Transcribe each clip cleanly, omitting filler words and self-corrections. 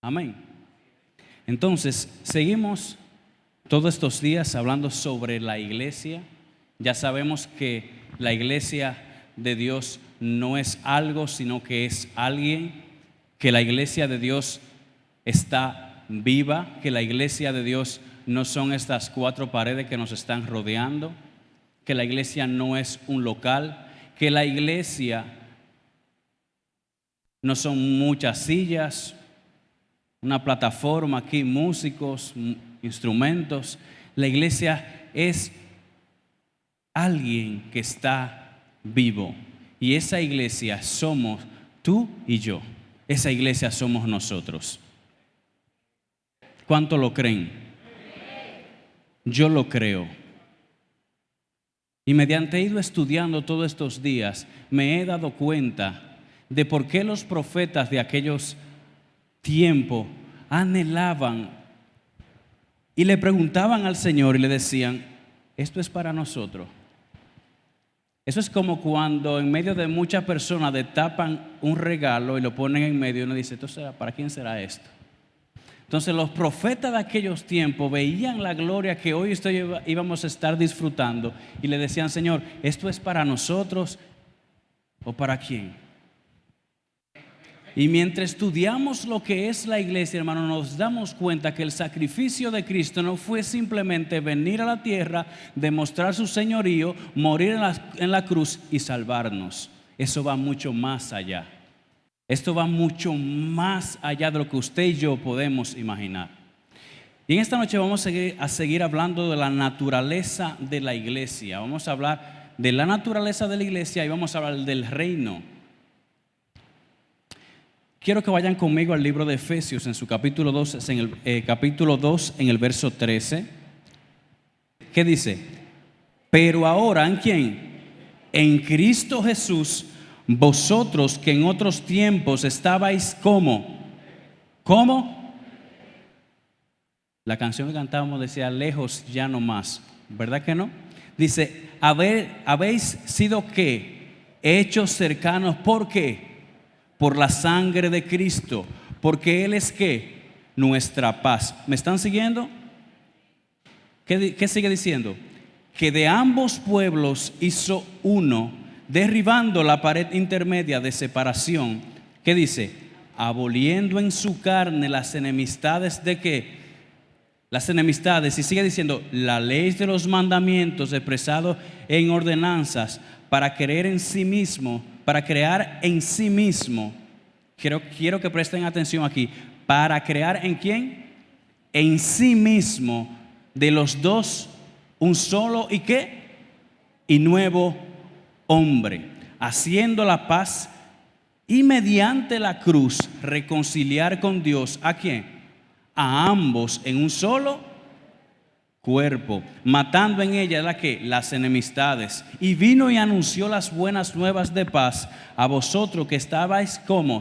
Amén. Entonces, seguimos todos estos días hablando sobre la iglesia. Ya sabemos que la iglesia de Dios no es algo, sino que es alguien, que la iglesia de Dios está viva, que la iglesia de Dios no son estas cuatro paredes que nos están rodeando, que la iglesia no es un local, que la iglesia no son muchas sillas, una plataforma aquí, músicos, instrumentos. La iglesia es alguien que está vivo. Y esa iglesia somos tú y yo. Esa iglesia somos nosotros. ¿Cuánto lo creen? Yo lo creo. Y mediante he ido estudiando todos estos días, me he dado cuenta de por qué los profetas de aquellos tiempos anhelaban y le preguntaban al Señor y le decían: esto es para nosotros. Eso es como cuando en medio de muchas personas destapan un regalo y lo ponen en medio y uno dice: entonces, ¿para quién será esto? Entonces los profetas de aquellos tiempos veían la gloria que hoy íbamos a estar disfrutando y le decían: Señor, ¿esto es para nosotros o para quién? Y mientras estudiamos lo que es la iglesia, hermano, nos damos cuenta que el sacrificio de Cristo no fue simplemente venir a la tierra, demostrar su señorío, morir en la cruz y salvarnos. Eso va mucho más allá. Esto va mucho más allá de lo que usted y yo podemos imaginar. Y en esta noche vamos a seguir hablando de la naturaleza de la iglesia. Vamos a hablar de la naturaleza de la iglesia y vamos a hablar del reino. Quiero que vayan conmigo al libro de Efesios en su capítulo 2, capítulo 2 en el verso 13. ¿Qué dice? Pero ahora, ¿en quién? En Cristo Jesús, vosotros que en otros tiempos estabais ¿cómo? ¿Cómo? La canción que cantábamos decía: lejos ya no más. ¿Verdad que no? Dice: habéis sido ¿qué? Hechos cercanos. ¿Por qué? Por la sangre de Cristo, porque Él es ¿qué? Nuestra paz. ¿Me están siguiendo? ¿Qué sigue diciendo? Que de ambos pueblos hizo uno, derribando la pared intermedia de separación. ¿Qué dice? Aboliendo en su carne las enemistades de ¿qué? Las enemistades. Y sigue diciendo: la ley de los mandamientos expresados en ordenanzas, para crear en sí mismo. Quiero que presten atención aquí. Para crear ¿en quién? En sí mismo, de los dos, un solo ¿y qué? Y nuevo hombre, haciendo la paz, y mediante la cruz reconciliar con Dios ¿a quién? A ambos en un solo cuerpo, matando en ella las enemistades. Y vino y anunció las buenas nuevas de paz a vosotros que estabais como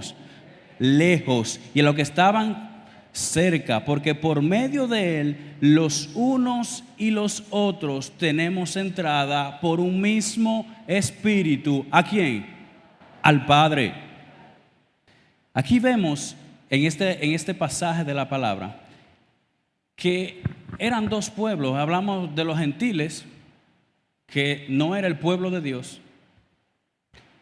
lejos y a los que estaban cerca, porque por medio de él los unos y los otros tenemos entrada por un mismo espíritu. ¿A quién? Al Padre. Aquí vemos en este pasaje de la palabra que eran dos pueblos. Hablamos de los gentiles, que no era el pueblo de Dios,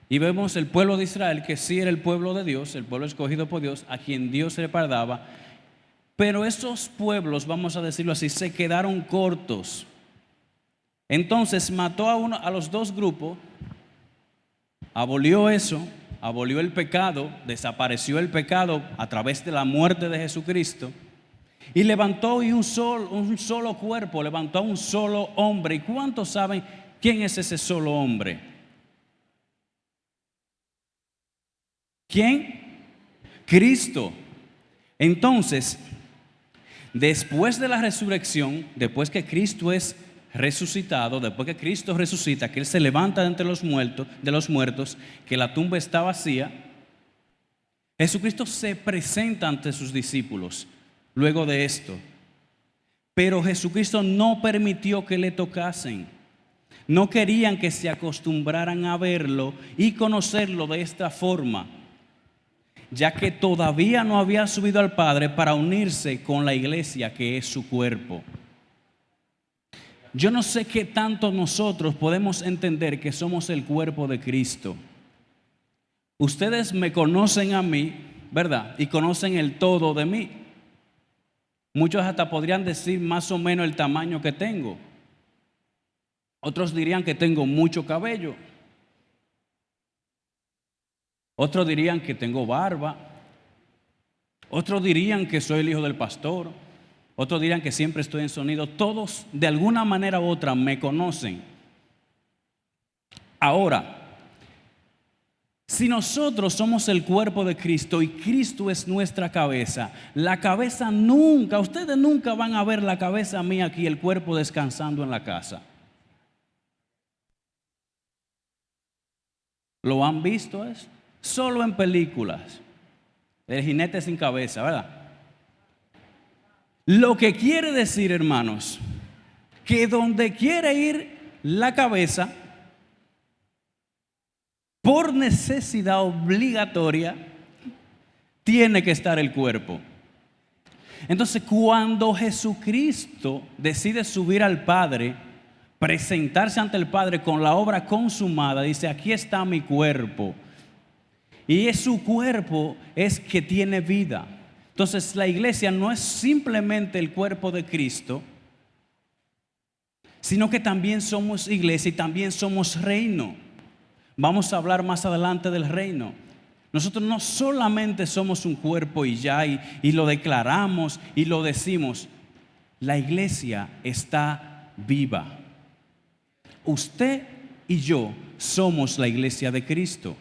y vemos el pueblo de Israel, que sí era el pueblo de Dios, el pueblo escogido por Dios, a quien Dios le perdaba. Pero esos pueblos, vamos a decirlo así, se quedaron cortos. Entonces mató a los dos grupos, abolió eso, abolió el pecado, desapareció el pecado a través de la muerte de Jesucristo. Y levantó un solo cuerpo, levantó a un solo hombre. ¿Y cuántos saben quién es ese solo hombre? ¿Quién? Cristo. Entonces, después de la resurrección, después que Cristo es resucitado, después que Cristo resucita, que Él se levanta de entre los muertos, que la tumba está vacía, Jesucristo se presenta ante sus discípulos. Luego de esto, pero Jesucristo no permitió que le tocasen. No querían que se acostumbraran a verlo y conocerlo de esta forma. ya que todavía no había subido al Padre para unirse con la iglesia que es su cuerpo. Yo no sé qué tanto nosotros podemos entender que somos el cuerpo de Cristo. Ustedes me conocen a mí, ¿verdad? Y conocen el todo de mí. Muchos hasta podrían decir más o menos el tamaño que tengo. Otros dirían que tengo mucho cabello. Otros dirían que tengo barba. Otros dirían que soy el hijo del pastor. Otros dirían que siempre estoy en sonido. Todos, de alguna manera u otra, me conocen. Ahora, si nosotros somos el cuerpo de Cristo y Cristo es nuestra cabeza, la cabeza nunca, ustedes nunca van a ver la cabeza mía aquí, el cuerpo descansando en la casa. ¿Lo han visto eso? Solo en películas. El jinete sin cabeza, ¿verdad? Lo que quiere decir, hermanos, que donde quiere ir la cabeza, por necesidad obligatoria, tiene que estar el cuerpo. Entonces, cuando Jesucristo decide subir al Padre, presentarse ante el Padre con la obra consumada, dice: aquí está mi cuerpo. Y es su cuerpo es que tiene vida. Entonces, la iglesia no es simplemente el cuerpo de Cristo, sino que también somos iglesia y también somos reino. Vamos a hablar más adelante del reino. Nosotros no solamente somos un cuerpo y ya, y lo declaramos y lo decimos. La iglesia está viva. Usted y yo somos la iglesia de Cristo.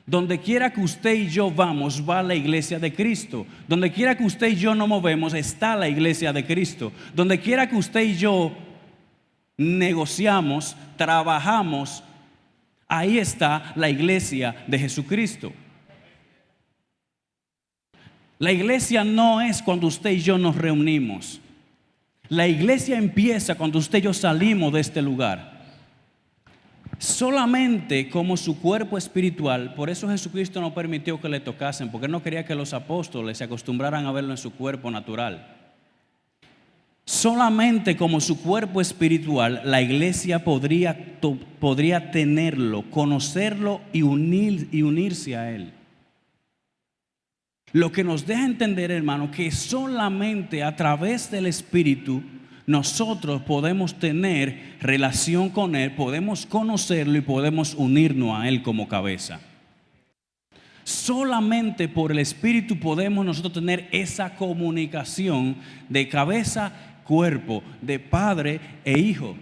Donde quiera que usted y yo vamos, va la iglesia de Cristo. Donde quiera que usted y yo nos movemos, está la iglesia de Cristo. Donde quiera que usted y yo negociamos, trabajamos, ahí está la iglesia de Jesucristo. La iglesia no es cuando usted y yo nos reunimos. La iglesia empieza cuando usted y yo salimos de este lugar. Solamente como su cuerpo espiritual. Por eso Jesucristo no permitió que le tocasen, porque no quería que los apóstoles se acostumbraran a verlo en su cuerpo natural. Solamente como su cuerpo espiritual, la iglesia podría tenerlo, conocerlo y unirse a él. Lo que nos deja entender, hermano, que solamente a través del Espíritu nosotros podemos tener relación con él, podemos conocerlo y podemos unirnos a él como cabeza. Solamente por el Espíritu podemos nosotros tener esa comunicación de cabeza, cuerpo, de padre e hijo.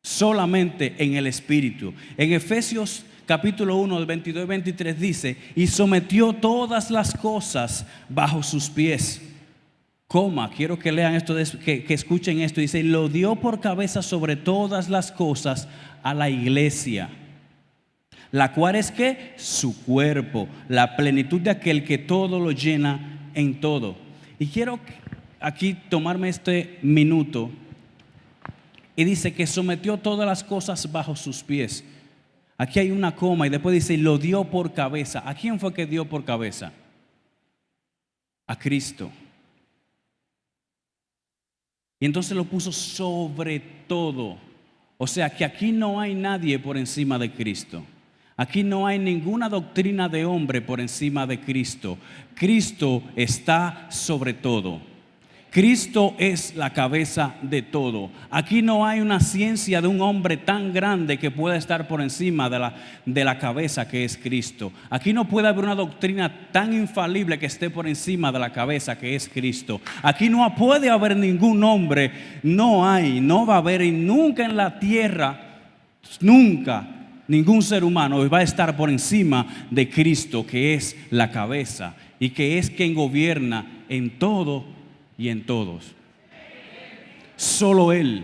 Solamente en el Espíritu. En Efesios capítulo 1, del 22 y 23 dice: y sometió todas las cosas bajo sus pies. Quiero que lean esto, que escuchen esto. Dice: lo dio por cabeza sobre todas las cosas a la iglesia, la cual es que su cuerpo, la plenitud de aquel que todo lo llena en todo. Y quiero aquí tomarme este minuto. Y dice que sometió todas las cosas bajo sus pies. Aquí hay una coma y después dice: lo dio por cabeza. ¿A quién fue que dio por cabeza? A Cristo. Y entonces lo puso sobre todo. O sea que aquí no hay nadie por encima de Cristo. Aquí no hay ninguna doctrina de hombre por encima de Cristo. Cristo está sobre todo. Cristo es la cabeza de todo. Aquí no hay una ciencia de un hombre tan grande que pueda estar por encima de la cabeza que es Cristo. Aquí no puede haber una doctrina tan infalible que esté por encima de la cabeza que es Cristo. Aquí no puede haber ningún hombre, no va a haber, y nunca en la tierra, nunca ningún ser humano va a estar por encima de Cristo, que es la cabeza y que es quien gobierna en todo y en todos. Solo Él,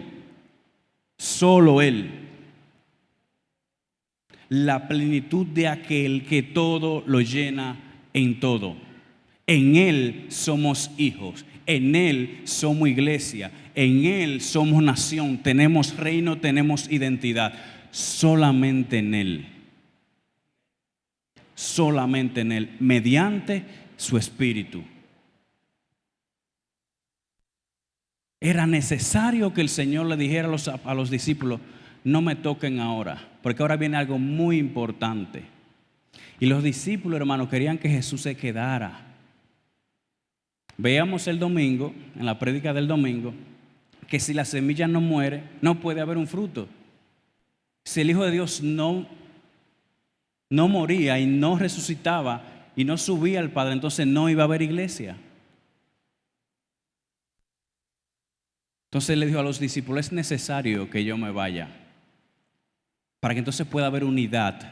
la plenitud de aquel que todo lo llena en todo. En Él somos hijos, en Él somos iglesia, en Él somos nación, tenemos reino, tenemos identidad. Solamente en Él. solamente en Él, mediante su Espíritu. Era necesario que el Señor le dijera a los discípulos: no me toquen ahora, porque ahora viene algo muy importante. Y los discípulos, hermanos, querían que Jesús se quedara. Veíamos el domingo, en la prédica del domingo, que si la semilla no muere, no puede haber un fruto. Si el Hijo de Dios no moría y no resucitaba y no subía al Padre, entonces no iba a haber iglesia. Entonces le dijo a los discípulos: es necesario que yo me vaya, para que entonces pueda haber unidad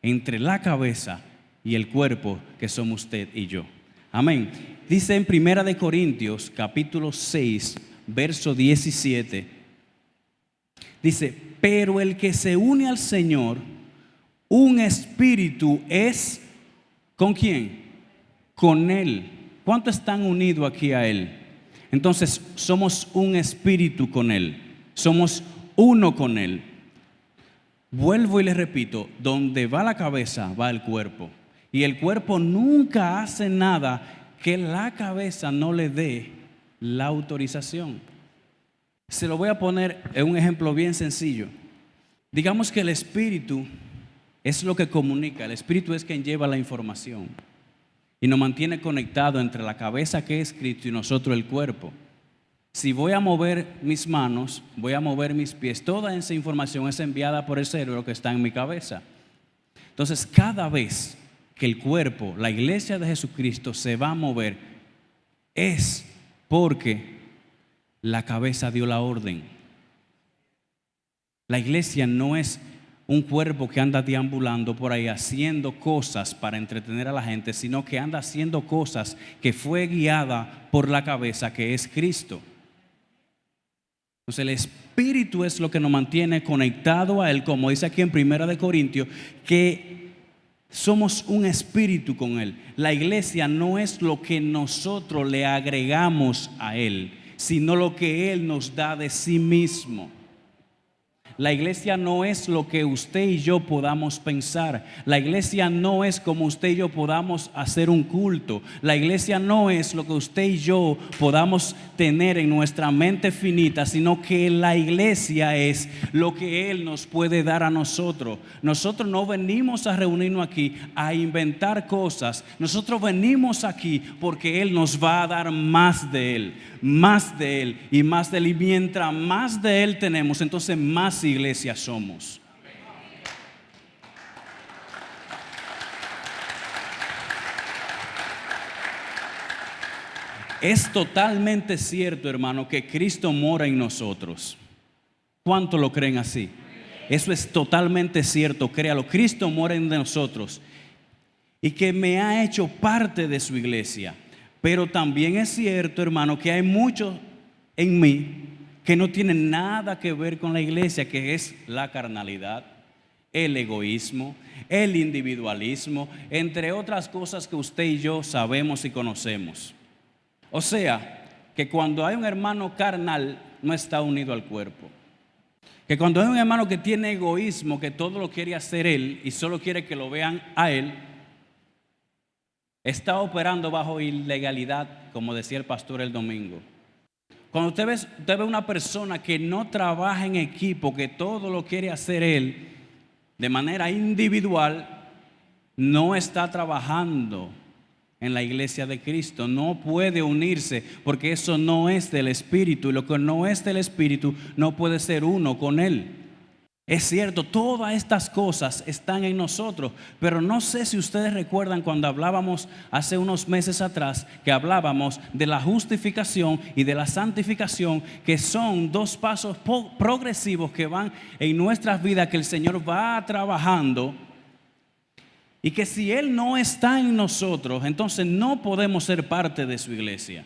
entre la cabeza y el cuerpo, que somos usted y yo. Amén. Dice en 1 Corintios capítulo 6, verso 17. Dice: pero el que se une al Señor, un espíritu es. ¿Con quién? Con Él. ¿Cuántos están unidos aquí a Él? Entonces somos un espíritu con Él. Somos uno con Él. Vuelvo y les repito: donde va la cabeza va el cuerpo. Y el cuerpo nunca hace nada que la cabeza no le dé la autorización. Se lo voy a poner en un ejemplo bien sencillo. Digamos que el espíritu es lo que comunica. El espíritu es quien lleva la información y nos mantiene conectados entre la cabeza, que es Cristo, y nosotros, el cuerpo. Si voy a mover mis manos, voy a mover mis pies, toda esa información es enviada por el cerebro que está en mi cabeza. Entonces, cada vez que el cuerpo, la iglesia de Jesucristo, se va a mover, es porque la cabeza dio la orden. La iglesia no es un cuerpo que anda deambulando por ahí haciendo cosas para entretener a la gente, sino que anda haciendo cosas que fue guiada por la cabeza, que es Cristo. Entonces el espíritu es lo que nos mantiene conectado a Él, como dice aquí en 1 Corintios, que somos un espíritu con Él. La iglesia no es lo que nosotros le agregamos a Él, sino lo que Él nos da de sí mismo. La iglesia no es lo que usted y yo podamos pensar. La iglesia no es como usted y yo podamos hacer un culto. La iglesia no es lo que usted y yo podamos tener en nuestra mente finita, sino que la iglesia es lo que Él nos puede dar a nosotros. Nosotros no venimos a reunirnos aquí a inventar cosas. Nosotros venimos aquí porque Él nos va a dar más de Él, más de Él y más de Él. Y mientras más de Él tenemos, entonces más iglesia somos. Es totalmente cierto, hermano, que Cristo mora en nosotros. ¿Cuánto lo creen así? Eso es totalmente cierto, créalo. Cristo mora en nosotros y que me ha hecho parte de su iglesia. Pero también es cierto, hermano, que hay mucho en mí que no tiene nada que ver con la iglesia, que es la carnalidad, el egoísmo, el individualismo, entre otras cosas que usted y yo sabemos y conocemos. O sea, que cuando hay un hermano carnal, no está unido al cuerpo. Que cuando hay un hermano que tiene egoísmo, que todo lo quiere hacer él y solo quiere que lo vean a él, está operando bajo ilegalidad, como decía el pastor el domingo. Cuando usted ve una persona que no trabaja en equipo, que todo lo quiere hacer él de manera individual, no está trabajando en la iglesia de Cristo. No puede unirse porque eso no es del Espíritu, y lo que no es del Espíritu no puede ser uno con Él. Es cierto, todas estas cosas están en nosotros, pero no sé si ustedes recuerdan cuando hablábamos hace unos meses atrás, que hablábamos de la justificación y de la santificación, que son dos pasos progresivos que van en nuestras vidas, que el Señor va trabajando, y que si Él no está en nosotros, entonces no podemos ser parte de su iglesia.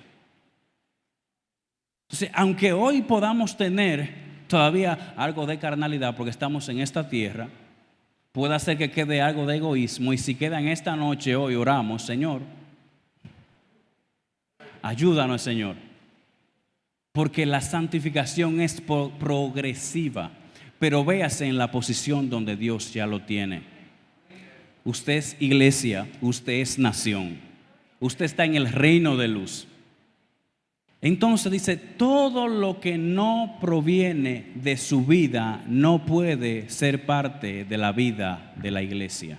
Entonces, aunque hoy podamos tener todavía algo de carnalidad porque estamos en esta tierra, puede hacer que quede algo de egoísmo, y si queda en esta noche, hoy oramos: Señor, ayúdanos, Señor, porque la santificación es progresiva, pero véase en la posición donde Dios ya lo tiene. usted es iglesia, usted es nación, usted está en el reino de luz. Entonces dice, todo lo que no proviene de su vida no puede ser parte de la vida de la iglesia.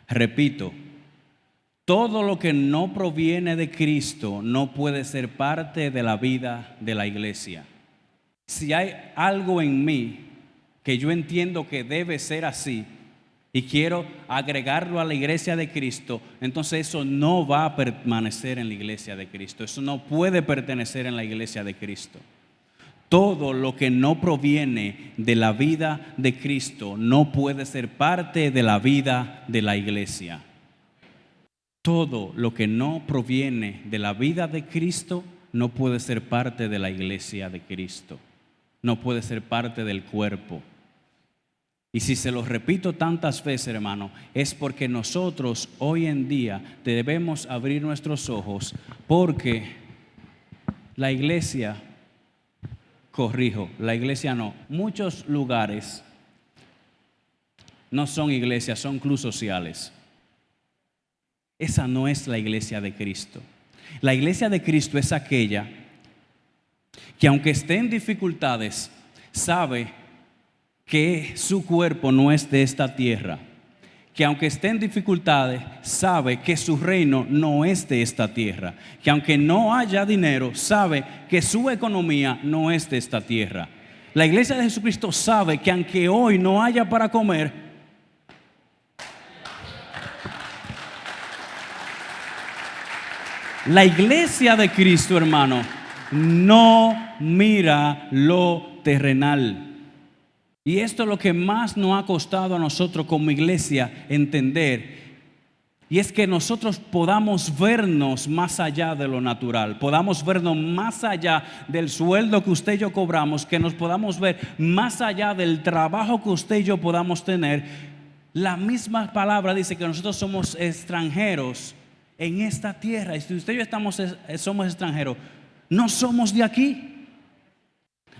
Repito, todo lo que no proviene de Cristo no puede ser parte de la vida de la iglesia. Si hay algo en mí que yo entiendo que debe ser así y quiero agregarlo a la iglesia de Cristo, entonces eso no va a permanecer en la iglesia de Cristo. Eso no puede pertenecer en la iglesia de Cristo. Todo lo que no proviene de la vida de Cristo no puede ser parte de la vida de la iglesia. Todo lo que no proviene de la vida de Cristo no puede ser parte de la iglesia de Cristo. No puede ser parte del cuerpo. Y si se lo repito tantas veces, hermano, es porque nosotros hoy en día debemos abrir nuestros ojos, porque la iglesia, la iglesia no, muchos lugares no son iglesias, son clubes sociales. Esa no es la iglesia de Cristo. La iglesia de Cristo es aquella que aunque esté en dificultades, sabe que su cuerpo no es de esta tierra, que aunque esté en dificultades, sabe que su reino no es de esta tierra, que aunque no haya dinero, sabe que su economía no es de esta tierra. La iglesia de Jesucristo sabe que aunque hoy no haya para comer, la iglesia de Cristo, hermano, no mira lo terrenal. Y esto es lo que más nos ha costado a nosotros como iglesia entender. Y es que nosotros podamos vernos más allá de lo natural, podamos vernos más allá del sueldo que usted y yo cobramos, que nos podamos ver más allá del trabajo que usted y yo podamos tener. La misma palabra dice que nosotros somos extranjeros en esta tierra. Y si usted y yo somos extranjeros, no somos de aquí.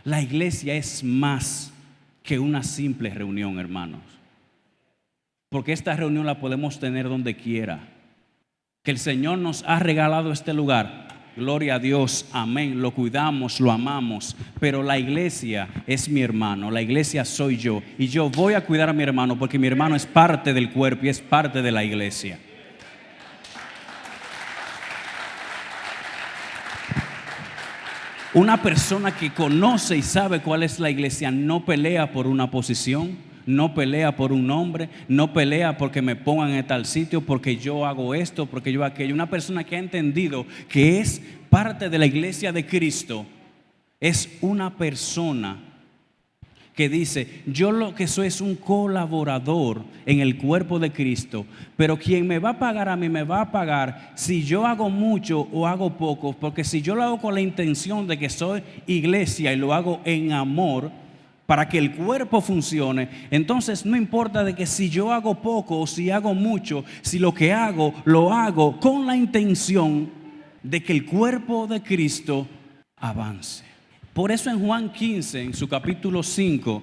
La iglesia es más que una simple reunión, hermanos. Porque esta reunión la podemos tener donde quiera. Que el Señor nos ha regalado este lugar. Gloria a Dios, amén. Lo cuidamos, lo amamos. Pero la iglesia es mi hermano, la iglesia soy yo. Y yo voy a cuidar a mi hermano porque mi hermano es parte del cuerpo y es parte de la iglesia. Una persona que conoce y sabe cuál es la iglesia no pelea por una posición, no pelea por un nombre, no pelea porque me pongan en tal sitio, porque yo hago esto, porque yo aquello. Una persona que ha entendido que es parte de la iglesia de Cristo es una persona que dice, yo lo que soy es un colaborador en el cuerpo de Cristo, pero quien me va a pagar a mí me va a pagar si yo hago mucho o hago poco, porque si yo lo hago con la intención de que soy iglesia y lo hago en amor para que el cuerpo funcione, entonces no importa de que si yo hago poco o si hago mucho, si lo que hago lo hago con la intención de que el cuerpo de Cristo avance. Por eso en Juan 15, en su capítulo 5,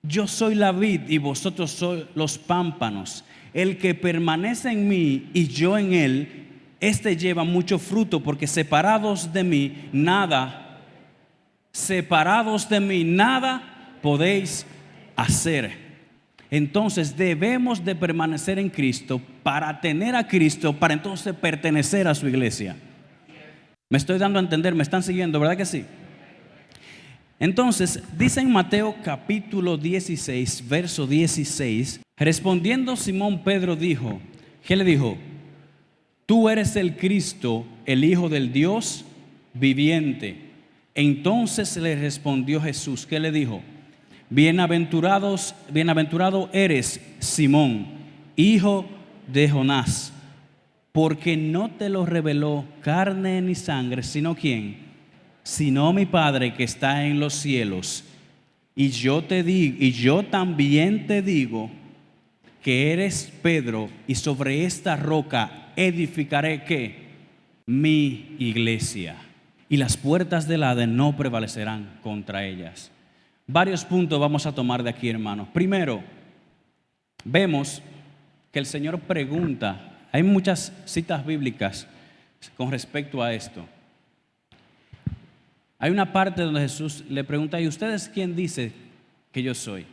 yo soy la vid y vosotros sois los pámpanos. El que permanece en mí y yo en él, este lleva mucho fruto, porque separados de mí nada podéis hacer. Entonces debemos de permanecer en Cristo para tener a Cristo, para entonces pertenecer a su iglesia. Me estoy dando a entender, me están siguiendo, ¿verdad que sí? Entonces, dice en Mateo capítulo 16, verso 16, respondiendo Simón Pedro dijo, ¿qué le dijo? Tú eres el Cristo, el Hijo del Dios viviente. Entonces le respondió Jesús, ¿qué le dijo? Bienaventurado eres, Simón, hijo de Jonás, porque no te lo reveló carne ni sangre, sino ¿quién? Sino mi Padre que está en los cielos. Y yo también te digo que eres Pedro, y sobre esta roca edificaré ¿qué? Mi iglesia. Y las puertas del Hades no prevalecerán contra ellas. Varios puntos vamos a tomar de aquí, hermanos. Primero, vemos que el Señor pregunta. Hay muchas citas bíblicas con respecto a esto. Hay una parte donde Jesús le pregunta: ¿y ustedes quién dice que yo soy?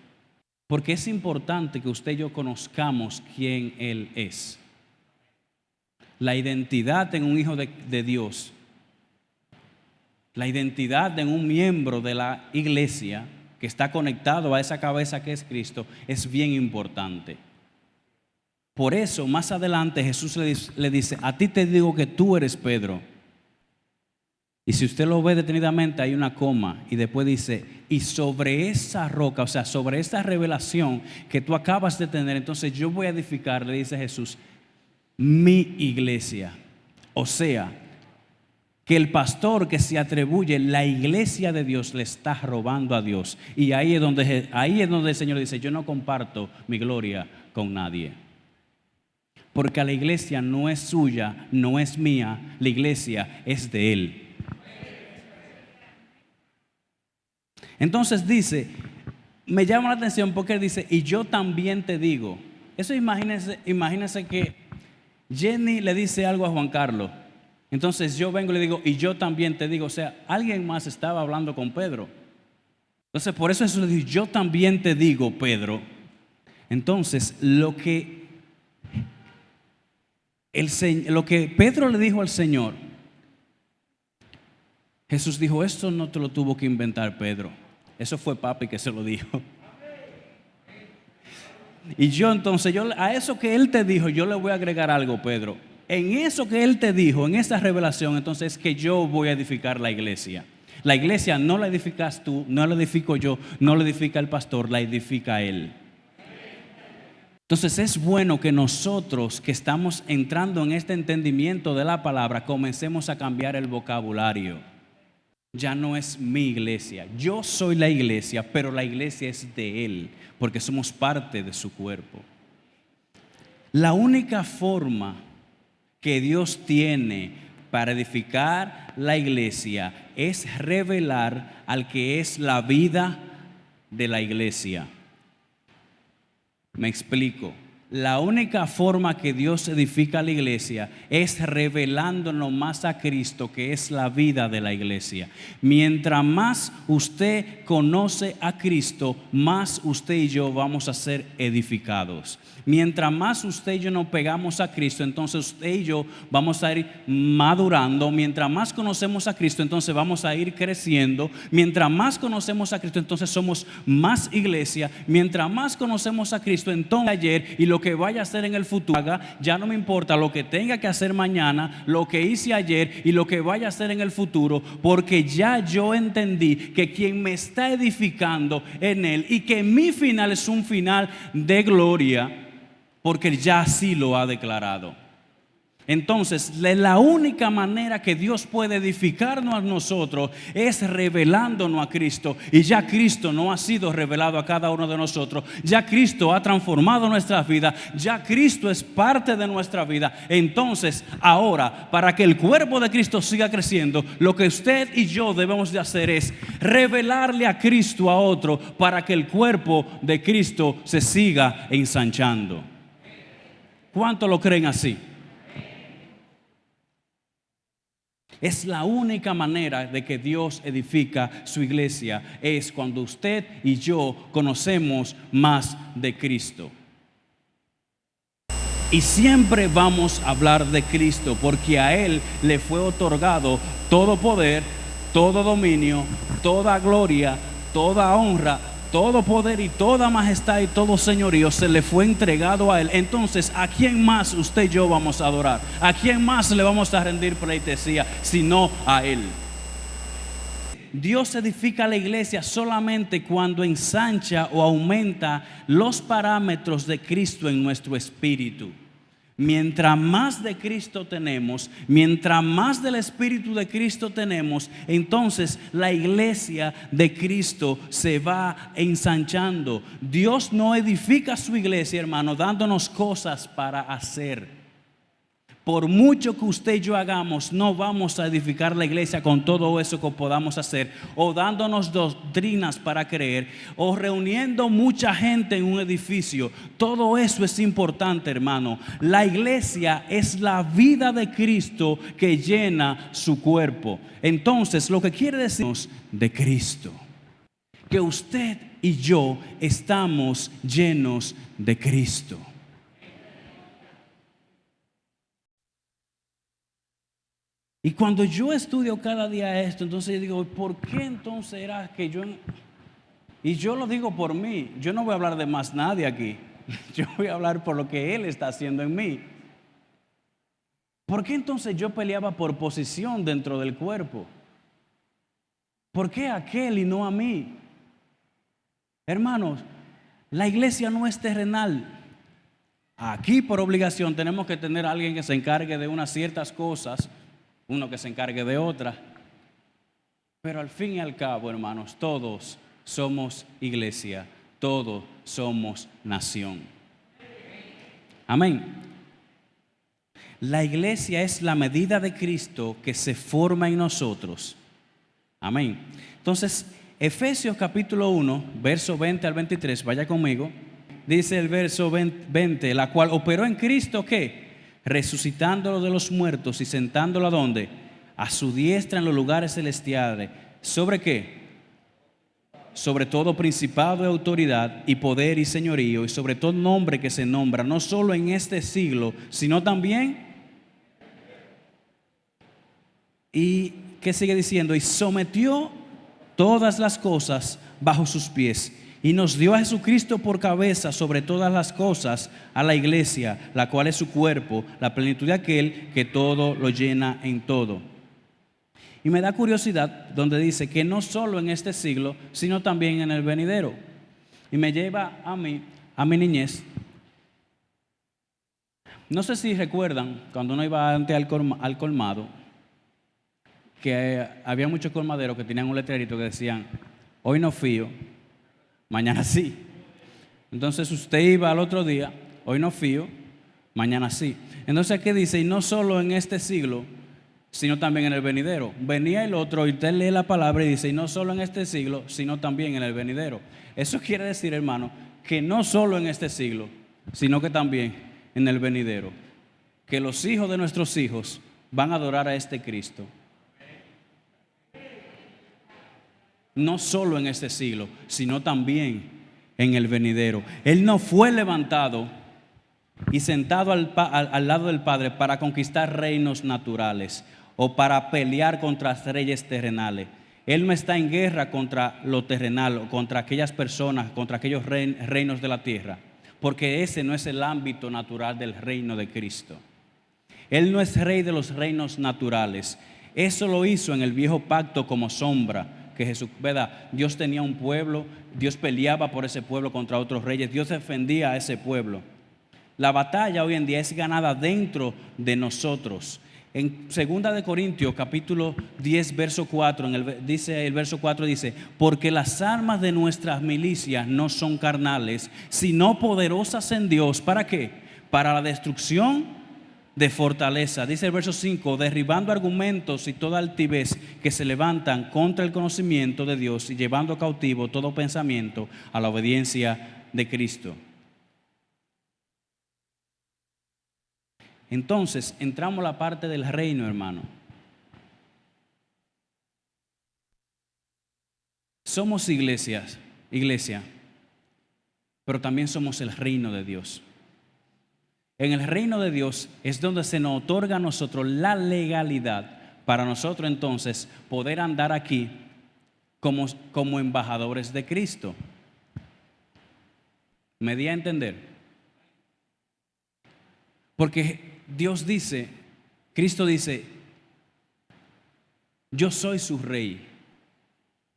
Porque es importante que usted y yo conozcamos quién Él es. La identidad en un hijo de Dios, la identidad en un miembro de la iglesia que está conectado a esa cabeza que es Cristo, es bien importante. Por eso, más adelante Jesús le dice: a ti te digo que tú eres Pedro. Y si usted lo ve detenidamente, hay una coma y después dice: y sobre esa roca, o sea, sobre esta revelación que tú acabas de tener, entonces yo voy a edificar, le dice Jesús, mi iglesia. O sea, que el pastor que se atribuye la iglesia de Dios le está robando a Dios. Y ahí es donde el Señor dice: yo no comparto mi gloria con nadie. Porque la iglesia no es suya, no es mía, la iglesia es de Él. Entonces dice, me llama la atención porque él dice: y yo también te digo. Eso imagínense que Jenny le dice algo a Juan Carlos. Entonces yo vengo y le digo: y yo también te digo. O sea, alguien más estaba hablando con Pedro. Entonces por eso Jesús le dice: yo también te digo, Pedro. Entonces lo que Pedro le dijo al Señor, Jesús dijo: esto no te lo tuvo que inventar Pedro. Eso fue papi que se lo dijo. Y entonces a eso que él te dijo, yo le voy a agregar algo, Pedro. En eso que él te dijo, en esa revelación, entonces es que yo voy a edificar la iglesia. La iglesia no la edificas tú, no la edifico yo, no la edifica el pastor, la edifica él. Entonces es bueno que nosotros que estamos entrando en este entendimiento de la palabra comencemos a cambiar el vocabulario. Ya no es mi iglesia, yo soy la iglesia, pero la iglesia es de Él, porque somos parte de su cuerpo. La única forma que Dios tiene para edificar la iglesia es revelar al que es la vida de la iglesia. Me explico. La única forma que Dios edifica la iglesia es revelándonos más a Cristo, que es la vida de la iglesia. Mientras más usted conoce a Cristo, más usted y yo vamos a ser edificados. Mientras más usted y yo nos pegamos a Cristo, entonces usted y yo vamos a ir madurando. Mientras más conocemos a Cristo, entonces vamos a ir creciendo. Mientras más conocemos a Cristo, entonces somos más iglesia. Mientras más conocemos a Cristo, entonces ayer y lo que vaya a hacer en el futuro, ya no me importa lo que tenga que hacer mañana, lo que hice ayer y lo que vaya a hacer en el futuro, porque ya yo entendí que quien me está edificando en Él y que mi final es un final de gloria, porque ya así lo ha declarado. Entonces, la única manera que Dios puede edificarnos a nosotros es revelándonos a Cristo. Y ya Cristo no ha sido revelado a cada uno de nosotros. Ya Cristo ha transformado nuestras vidas. Ya Cristo es parte de nuestra vida. Entonces, ahora, para que el cuerpo de Cristo siga creciendo, lo que usted y yo debemos de hacer es revelarle a Cristo a otro, para que el cuerpo de Cristo se siga ensanchando. ¿Cuántos lo creen así? Es la única manera de que Dios edifica su iglesia, es cuando usted y yo conocemos más de Cristo. Y siempre vamos a hablar de Cristo, porque a Él le fue otorgado todo poder, todo dominio, toda gloria, toda honra, todo poder y toda majestad y todo señorío se le fue entregado a Él. Entonces, ¿a quién más usted y yo vamos a adorar? ¿A quién más le vamos a rendir pleitesía sino a Él? Dios edifica la iglesia solamente cuando ensancha o aumenta los parámetros de Cristo en nuestro espíritu. Mientras más de Cristo tenemos, mientras más del Espíritu de Cristo tenemos, entonces la iglesia de Cristo se va ensanchando. Dios no edifica su iglesia, hermano, dándonos cosas para hacer. por mucho que usted y yo hagamos, no vamos a edificar la iglesia con todo eso que podamos hacer, o dándonos doctrinas para creer, o reuniendo mucha gente en un edificio. Todo eso es importante, hermano. La iglesia es la vida de Cristo que llena su cuerpo. Entonces, lo que quiere decirnos de Cristo, que usted y yo estamos llenos de Cristo. Y cuando yo estudio cada día esto, entonces yo digo, ¿por qué entonces era que yo? Y yo lo digo por mí, yo no voy a hablar de más nadie aquí, yo voy a hablar por lo que Él está haciendo en mí. ¿Por qué entonces yo peleaba por posición dentro del cuerpo? ¿Por qué a aquel y no a mí? Hermanos, la iglesia no es terrenal. Aquí por obligación tenemos que tener a alguien que se encargue de unas ciertas cosas, uno que se encargue de otras. Pero al fin y al cabo, hermanos, todos somos iglesia, todos somos nación. Amén. La iglesia es la medida de Cristo que se forma en nosotros. Amén. Entonces, Efesios capítulo 1, verso 20 al 23, vaya conmigo. Dice el verso 20, la cual operó en Cristo, ¿qué? Resucitándolo de los muertos y sentándolo ¿a dónde? A su diestra en los lugares celestiales. ¿Sobre qué? Sobre todo principado y autoridad y poder y señorío y sobre todo nombre que se nombra, no solo en este siglo, sino también. Y ¿qué sigue diciendo? Y sometió todas las cosas bajo sus pies. Y nos dio a Jesucristo por cabeza sobre todas las cosas, a la iglesia, la cual es su cuerpo, la plenitud de aquel que todo lo llena en todo. Y me da curiosidad donde dice que no solo en este siglo, sino también en el venidero. Y me lleva a mi niñez. No sé si recuerdan, cuando uno iba antes al colmado, que había muchos colmaderos que tenían un letrerito que decían, hoy no fío, mañana sí. Entonces usted iba al otro día, hoy no fío, mañana sí. Entonces, ¿qué dice? Y no solo en este siglo, sino también en el venidero. Venía el otro y usted lee la palabra y dice, y no solo en este siglo, sino también en el venidero. Eso quiere decir, hermano, que no solo en este siglo, sino que también en el venidero. Que los hijos de nuestros hijos van a adorar a este Cristo. No solo en este siglo, sino también en el venidero. Él no fue levantado y sentado al lado del Padre para conquistar reinos naturales o para pelear contra reyes terrenales. Él no está en guerra contra lo terrenal, contra aquellas personas, contra aquellos reinos de la tierra, porque ese no es el ámbito natural del reino de Cristo. Él no es rey de los reinos naturales. Eso lo hizo en el viejo pacto como sombra. Que Jesús, ¿verdad? Dios tenía un pueblo, Dios peleaba por ese pueblo contra otros reyes, Dios defendía a ese pueblo. La batalla hoy en día es ganada dentro de nosotros. En 2 de Corintios capítulo 10 verso 4, dice el verso 4 dice, porque las armas de nuestras milicias no son carnales, sino poderosas en Dios. ¿Para qué? Para la destrucción de fortaleza. Dice el verso 5, derribando argumentos y toda altivez que se levantan contra el conocimiento de Dios y llevando cautivo todo pensamiento a la obediencia de Cristo. Entonces, entramos a la parte del reino, hermano. Somos iglesia, pero también somos el reino de Dios. En el reino de Dios es donde se nos otorga a nosotros la legalidad para nosotros entonces poder andar aquí como embajadores de Cristo. ¿Me di a entender? Porque Dios dice, Cristo dice, yo soy su rey.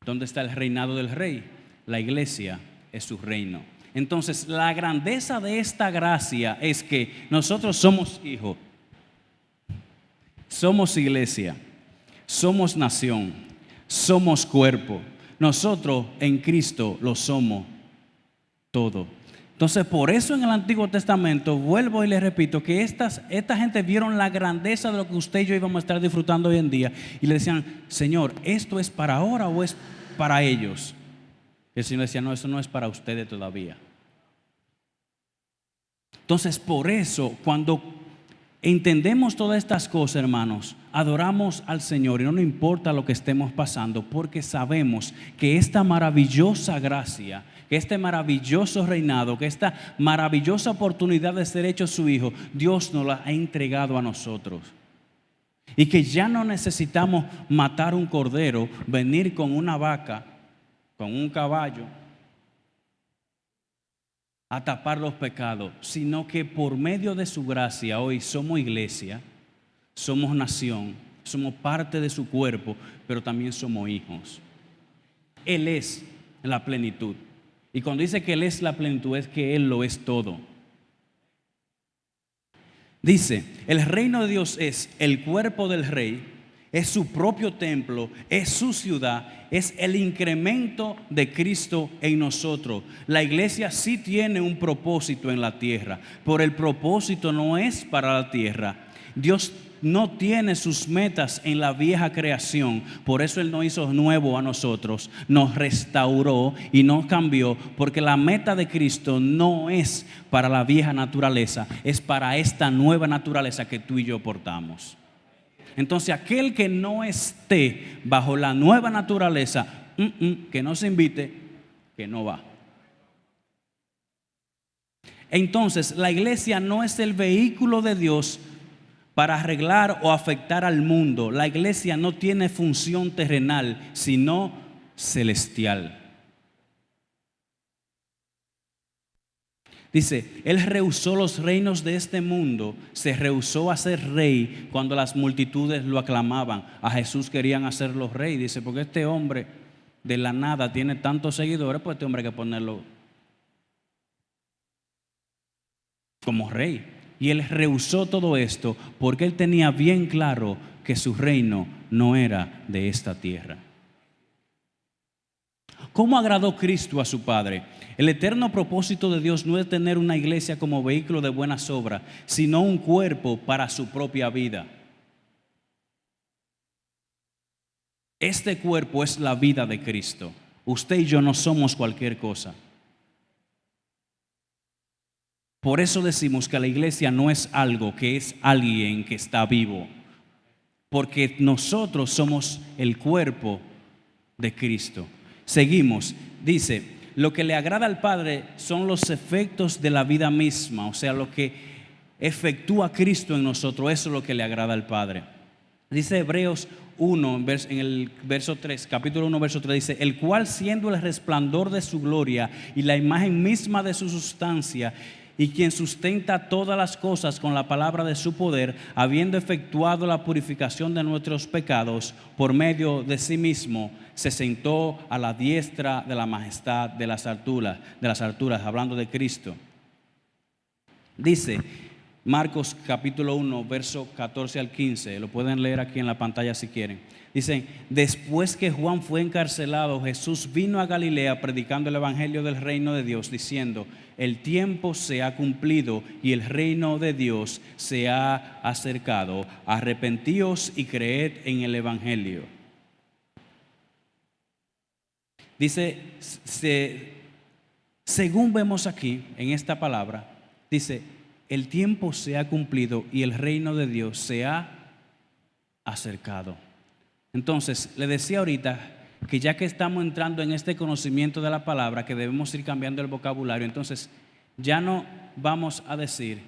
¿Dónde está el reinado del rey? La iglesia es su reino. Entonces, la grandeza de esta gracia es que nosotros somos hijos, somos iglesia, somos nación, somos cuerpo. Nosotros en Cristo lo somos todo. Entonces, por eso en el Antiguo Testamento, vuelvo y les repito, que esta gente vieron la grandeza de lo que usted y yo íbamos a estar disfrutando hoy en día y le decían, Señor, ¿esto es para ahora o es para ellos? Y el Señor decía, no, eso no es para ustedes todavía. Entonces, por eso, cuando entendemos todas estas cosas, hermanos, adoramos al Señor y no nos importa lo que estemos pasando, porque sabemos que esta maravillosa gracia, que este maravilloso reinado, que esta maravillosa oportunidad de ser hecho su hijo, Dios nos la ha entregado a nosotros. Y que ya no necesitamos matar un cordero, venir con una vaca, con un caballo, a tapar los pecados, sino que por medio de su gracia hoy somos iglesia, somos nación, somos parte de su cuerpo, pero también somos hijos. Él es la plenitud. Y cuando dice que Él es la plenitud, es que Él lo es todo. Dice, el reino de Dios es el cuerpo del rey, es su propio templo, es su ciudad, es el incremento de Cristo en nosotros. La iglesia sí tiene un propósito en la tierra, pero el propósito no es para la tierra. Dios no tiene sus metas en la vieja creación, por eso Él nos hizo nuevo a nosotros, nos restauró y nos cambió, porque la meta de Cristo no es para la vieja naturaleza, es para esta nueva naturaleza que tú y yo portamos. Entonces aquel que no esté bajo la nueva naturaleza, que no se invite, que no va. Entonces la iglesia no es el vehículo de Dios para arreglar o afectar al mundo. La iglesia no tiene función terrenal, sino celestial. Dice, Él rehusó los reinos de este mundo, se rehusó a ser rey cuando las multitudes lo aclamaban. A Jesús querían hacerlo rey. Dice, porque este hombre de la nada tiene tantos seguidores, pues este hombre hay que ponerlo como rey. Y Él rehusó todo esto porque Él tenía bien claro que su reino no era de esta tierra. ¿Cómo agradó Cristo a su Padre? El eterno propósito de Dios no es tener una iglesia como vehículo de buenas obras, sino un cuerpo para su propia vida. Este cuerpo es la vida de Cristo. Usted y yo no somos cualquier cosa. Por eso decimos que la iglesia no es algo, que es alguien que está vivo. Porque nosotros somos el cuerpo de Cristo. Seguimos, dice, lo que le agrada al Padre son los efectos de la vida misma, o sea, lo que efectúa Cristo en nosotros, eso es lo que le agrada al Padre. Dice Hebreos 1, en el verso 3, capítulo 1, verso 3, dice, el cual siendo el resplandor de su gloria y la imagen misma de su sustancia, y quien sustenta todas las cosas con la palabra de su poder, habiendo efectuado la purificación de nuestros pecados por medio de sí mismo, se sentó a la diestra de la majestad de las alturas, hablando de Cristo. Dice Marcos capítulo 1, verso 14 al 15, lo pueden leer aquí en la pantalla si quieren. Dicen, después que Juan fue encarcelado, Jesús vino a Galilea predicando el evangelio del reino de Dios, diciendo, el tiempo se ha cumplido y el reino de Dios se ha acercado. Arrepentíos y creed en el evangelio. Dice, según vemos aquí en esta palabra, dice, el tiempo se ha cumplido y el reino de Dios se ha acercado. Entonces, le decía ahorita que ya que estamos entrando en este conocimiento de la palabra, que debemos ir cambiando el vocabulario, entonces ya no vamos a decir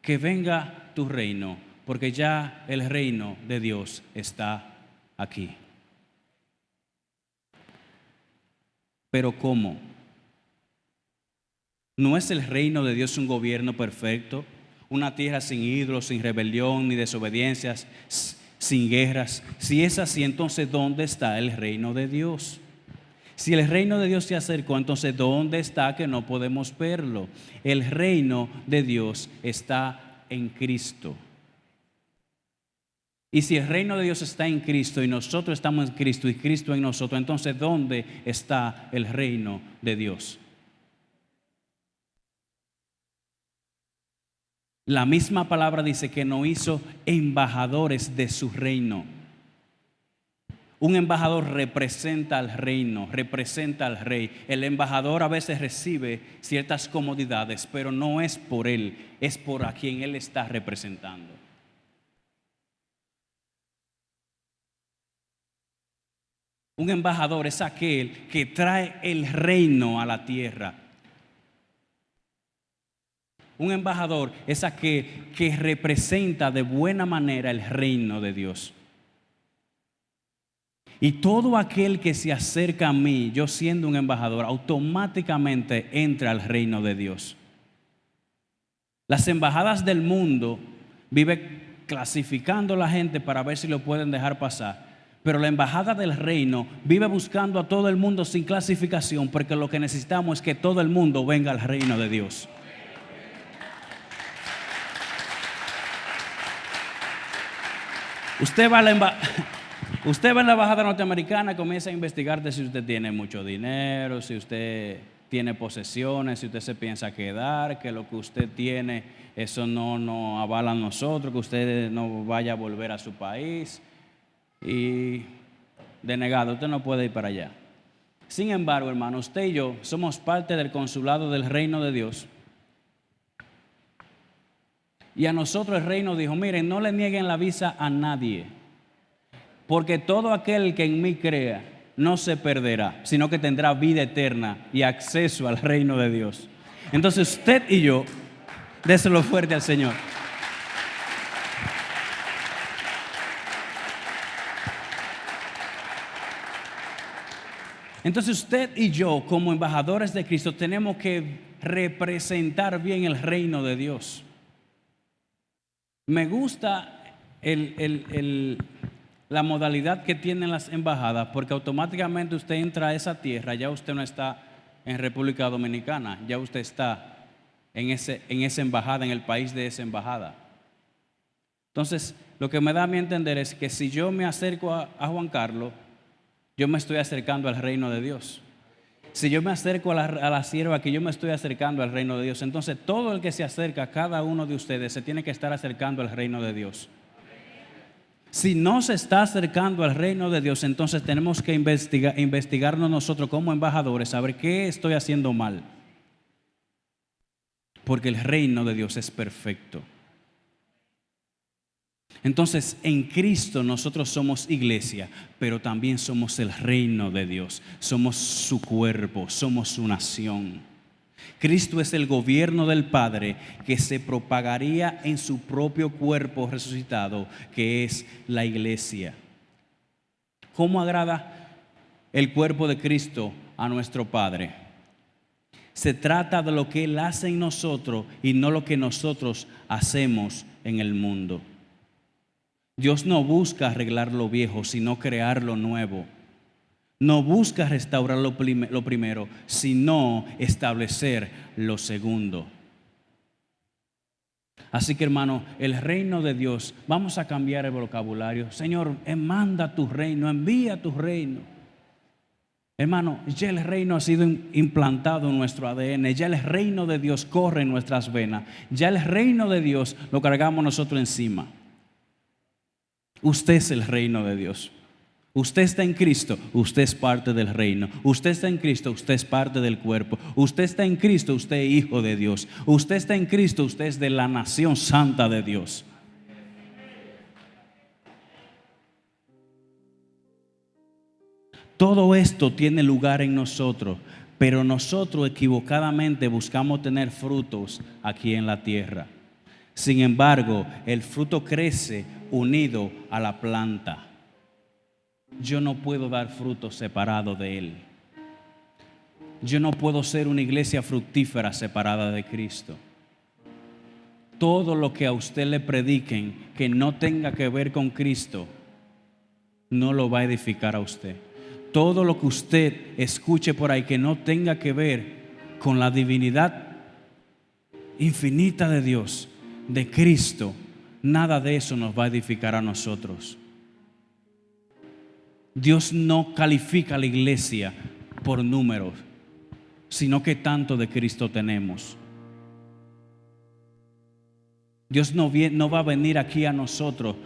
que venga tu reino, porque ya el reino de Dios está aquí. Pero ¿cómo? ¿No es el reino de Dios un gobierno perfecto? Una tierra sin ídolos, sin rebelión ni desobediencias, sin guerras. Si es así, entonces ¿dónde está el reino de Dios? Si el reino de Dios se acercó, entonces ¿dónde está que no podemos verlo? El reino de Dios está en Cristo. Y si el reino de Dios está en Cristo y nosotros estamos en Cristo y Cristo en nosotros, entonces ¿dónde está el reino de Dios? La misma palabra dice que nos hizo embajadores de su reino. Un embajador representa al reino, representa al rey. El embajador a veces recibe ciertas comodidades, pero no es por él, es por a quien él está representando. Un embajador es aquel que trae el reino a la tierra. Un embajador es aquel que representa de buena manera el reino de Dios. Y todo aquel que se acerca a mí, yo siendo un embajador, automáticamente entra al reino de Dios. Las embajadas del mundo viven clasificando a la gente para ver si lo pueden dejar pasar. Pero la embajada del reino vive buscando a todo el mundo sin clasificación, porque lo que necesitamos es que todo el mundo venga al reino de Dios. Usted va a la embajada norteamericana y comienza a investigar de si usted tiene mucho dinero, si usted tiene posesiones, si usted se piensa quedar, que lo que usted tiene, eso no avala a nosotros, que usted no vaya a volver a su país. Y denegado, usted no puede ir para allá. Sin embargo, hermano, usted y yo somos parte del consulado del reino de Dios. Y a nosotros el reino dijo, miren, no le nieguen la visa a nadie, porque todo aquel que en mí crea no se perderá, sino que tendrá vida eterna y acceso al reino de Dios. Entonces usted y yo, déselo fuerte al Señor. Entonces usted y yo, como embajadores de Cristo, tenemos que representar bien el reino de Dios. Me gusta la modalidad que tienen las embajadas, porque automáticamente usted entra a esa tierra, ya usted no está en República Dominicana, ya usted está en esa embajada, en el país de esa embajada. Entonces, lo que me da a mí entender es que si yo me acerco a Juan Carlos, yo me estoy acercando al reino de Dios. Si yo me acerco a la sierva, que yo me estoy acercando al reino de Dios. Entonces todo el que se acerca a cada uno de ustedes se tiene que estar acercando al reino de Dios. Si no se está acercando al reino de Dios, entonces tenemos que investigarnos nosotros como embajadores, saber qué estoy haciendo mal. Porque el reino de Dios es perfecto. Entonces, en Cristo nosotros somos iglesia, pero también somos el reino de Dios. Somos su cuerpo, somos su nación. Cristo es el gobierno del Padre que se propagaría en su propio cuerpo resucitado, que es la iglesia. ¿Cómo agrada el cuerpo de Cristo a nuestro Padre? Se trata de lo que Él hace en nosotros y no lo que nosotros hacemos en el mundo. Dios no busca arreglar lo viejo, sino crear lo nuevo. No busca restaurar lo primero, sino establecer lo segundo. Así que, hermano, el reino de Dios, vamos a cambiar el vocabulario. Señor, manda tu reino, envía tu reino. Hermano, ya el reino ha sido implantado en nuestro ADN, ya el reino de Dios corre en nuestras venas, ya el reino de Dios lo cargamos nosotros encima. Usted es el reino de Dios. Usted está en Cristo, usted es parte del reino. Usted está en Cristo, usted es parte del cuerpo. Usted está en Cristo, usted es hijo de Dios. Usted está en Cristo, usted es de la nación santa de Dios. Todo esto tiene lugar en nosotros, pero nosotros equivocadamente buscamos tener frutos aquí en la tierra. Sin embargo, el fruto crece unido a la planta. Yo no puedo dar fruto separado de Él. Yo no puedo ser una iglesia fructífera separada de Cristo. Todo lo que a usted le prediquen que no tenga que ver con Cristo, no lo va a edificar a usted. Todo lo que usted escuche por ahí que no tenga que ver con la divinidad infinita de Dios, de Cristo, nada de eso nos va a edificar a nosotros. Dios no califica a la iglesia por números, sino que tanto de Cristo tenemos. Dios no va a venir aquí a nosotros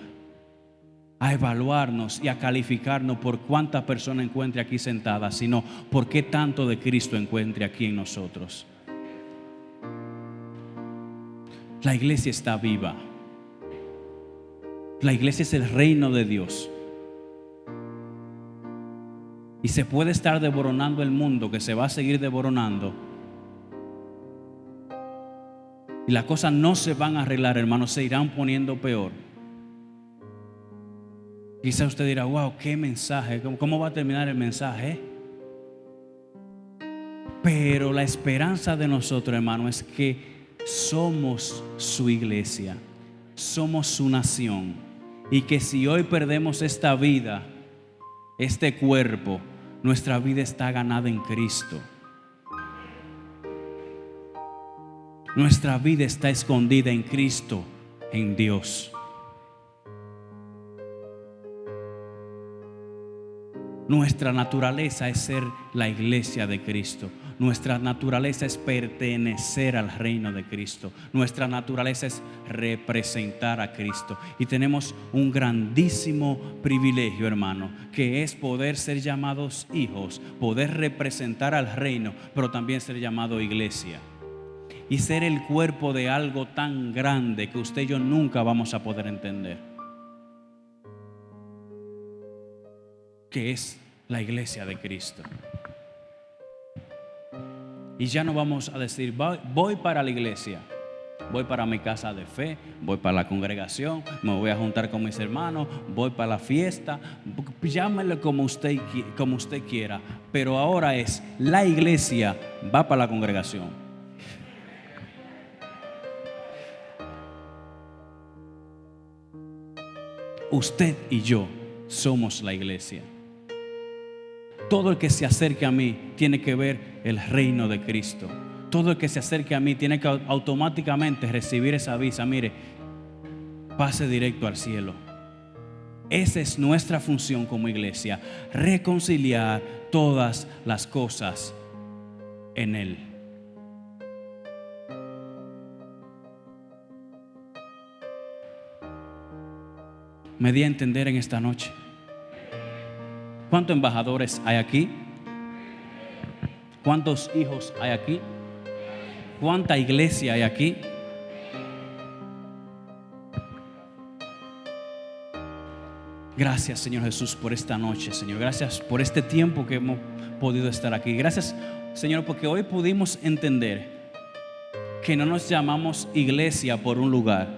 a evaluarnos y a calificarnos por cuántas personas encuentre aquí sentadas, sino por qué tanto de Cristo encuentre aquí en nosotros. La iglesia está viva. La iglesia es el reino de Dios. Y se puede estar desboronando el mundo, que se va a seguir desboronando. Y las cosas no se van a arreglar, hermanos, se irán poniendo peor. Quizá usted dirá, wow, qué mensaje, ¿cómo va a terminar el mensaje? Pero la esperanza de nosotros, hermano, es que somos su iglesia, somos su nación. Y que si hoy perdemos esta vida, este cuerpo, nuestra vida está ganada en Cristo. Nuestra vida está escondida en Cristo, en Dios. Nuestra naturaleza es ser la iglesia de Cristo. Nuestra naturaleza es pertenecer al reino de Cristo. Nuestra naturaleza es representar a Cristo. Y tenemos un grandísimo privilegio, hermano, que es poder ser llamados hijos, poder representar al reino, pero también ser llamado iglesia. Y ser el cuerpo de algo tan grande que usted y yo nunca vamos a poder entender, que es la iglesia de Cristo. Y ya no vamos a decir, voy para la iglesia, voy para mi casa de fe, voy para la congregación, me voy a juntar con mis hermanos, voy para la fiesta, llámele como usted quiera. Pero ahora es, la iglesia va para la congregación. Usted y yo somos la iglesia. Todo el que se acerque a mí tiene que ver el reino de Cristo. Todo el que se acerque a mí tiene que automáticamente recibir esa visa. Mire, pase directo al cielo. Esa es nuestra función como iglesia, reconciliar todas las cosas en Él. Me di a entender en esta noche. ¿Cuántos embajadores hay aquí? ¿Cuántos hijos hay aquí? ¿Cuánta iglesia hay aquí? Gracias, Señor Jesús, por esta noche, Señor. Gracias por este tiempo que hemos podido estar aquí. Gracias, Señor, porque hoy pudimos entender que no nos llamamos iglesia por un lugar,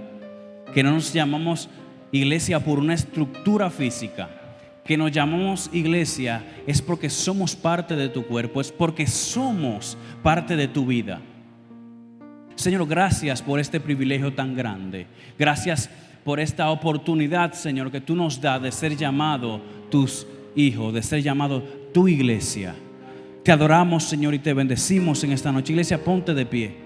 que no nos llamamos iglesia por una estructura física. Que nos llamamos iglesia es porque somos parte de tu cuerpo, es porque somos parte de tu vida. Señor, gracias por este privilegio tan grande. Gracias por esta oportunidad, Señor, que tú nos das de ser llamado tus hijos, de ser llamado tu iglesia. Te adoramos, Señor, y te bendecimos en esta noche. Iglesia, ponte de pie.